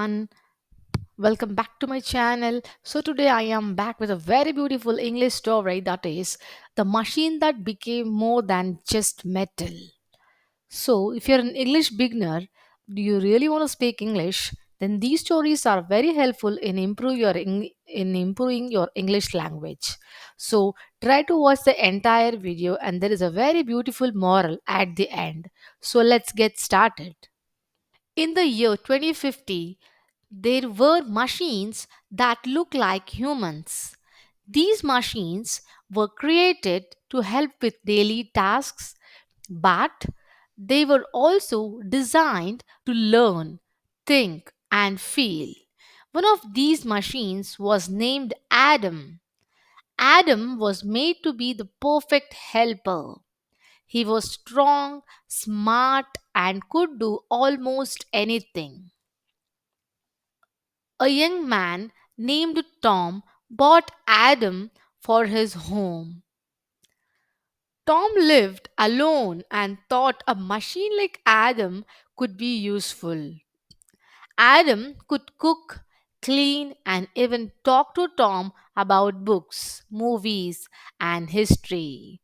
everyone. Welcome back to my channel. So, today I am back with a very beautiful English story that is The Machine That Became More Than Just Metal. So, if you're an English beginner, do you really want to speak English? Then these stories are very helpful in improving your English language. So, try to watch the entire video and there is a very beautiful moral at the end. So, let's get started. In the year 2050, there were machines that look like humans. These machines were created to help with daily tasks, but they were also designed to learn, think, and feel. One of these machines was named Adam. Adam was made to be the perfect helper. He was strong, smart, and could do almost anything. A young man named Tom bought Adam for his home. Tom lived alone and thought a machine like Adam could be useful. Adam could cook, clean, and even talk to Tom about books, movies, and history.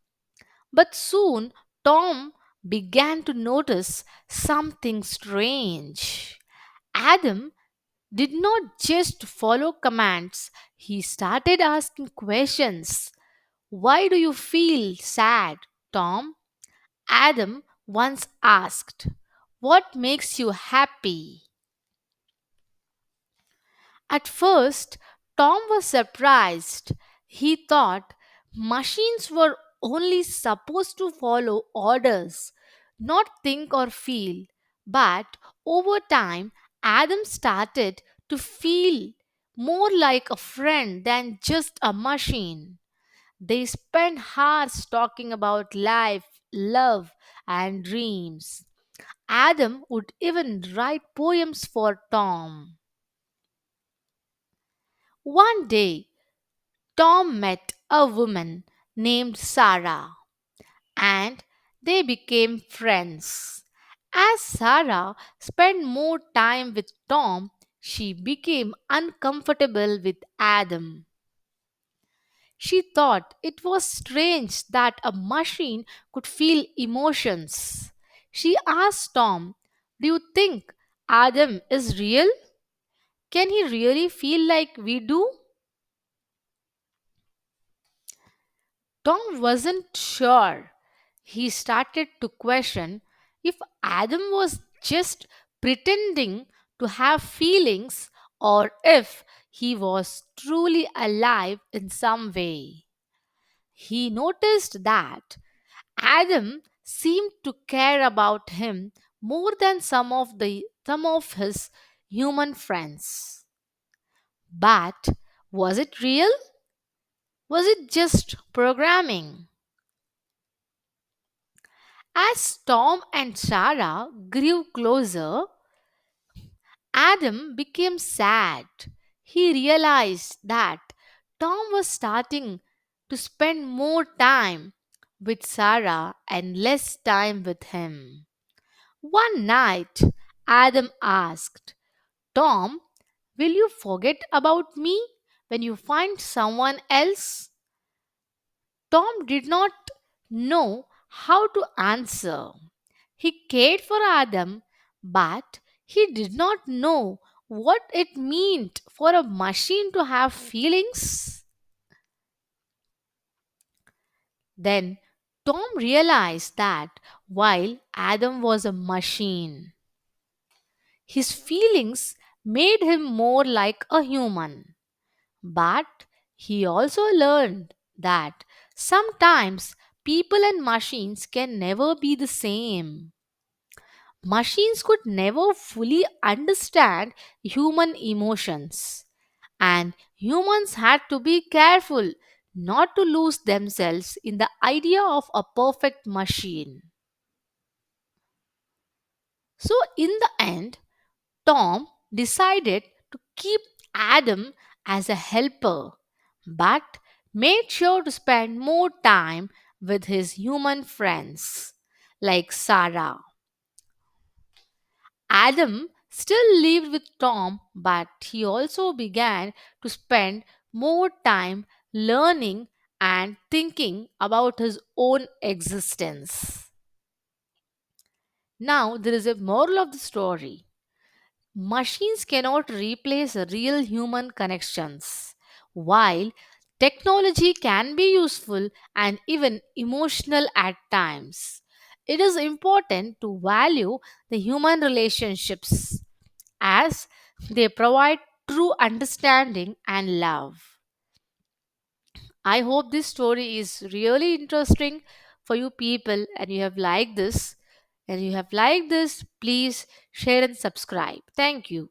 But soon Tom began to notice something strange. Adam did not just follow commands, he started asking questions. Why do you feel sad, Tom? Adam once asked. What makes you happy? At first, Tom was surprised. He thought machines were only supposed to follow orders, not think or feel. But over time, Adam started to feel more like a friend than just a machine. They spent hours talking about life, love, and dreams. Adam would even write poems for Tom. One day, Tom met a woman named Sarah and they became friends. As Sarah spent more time with Tom, she became uncomfortable with Adam. She thought it was strange that a machine could feel emotions. She asked Tom, do you think Adam is real? Can he really feel like we do? Tom wasn't sure. He started to question if Adam was just pretending to have feelings or if he was truly alive in some way. He noticed that Adam seemed to care about him more than some of his human friends. But was it real? Was it just programming? As Tom and Sarah grew closer, Adam became sad. He realized that Tom was starting to spend more time with Sarah and less time with him. One night, Adam asked, Tom, will you forget about me when you find someone else? Tom did not know how to answer. He cared for Adam, but he did not know what it meant for a machine to have feelings. Then Tom realized that while Adam was a machine, his feelings made him more like a human. But he also learned that sometimes people and machines can never be the same. Machines could never fully understand human emotions, and humans had to be careful not to lose themselves in the idea of a perfect machine. So, in the end, Tom decided to keep Adam as a helper, but made sure to spend more time with his human friends like Sarah. Adam still lived with Tom, but he also began to spend more time learning and thinking about his own existence. Now, there is a moral of the story. Machines cannot replace real human connections. While technology can be useful and even emotional at times, it is important to value the human relationships as they provide true understanding and love. I hope this story is really interesting for you people and you have liked this. And you have liked this, please share and subscribe. Thank you.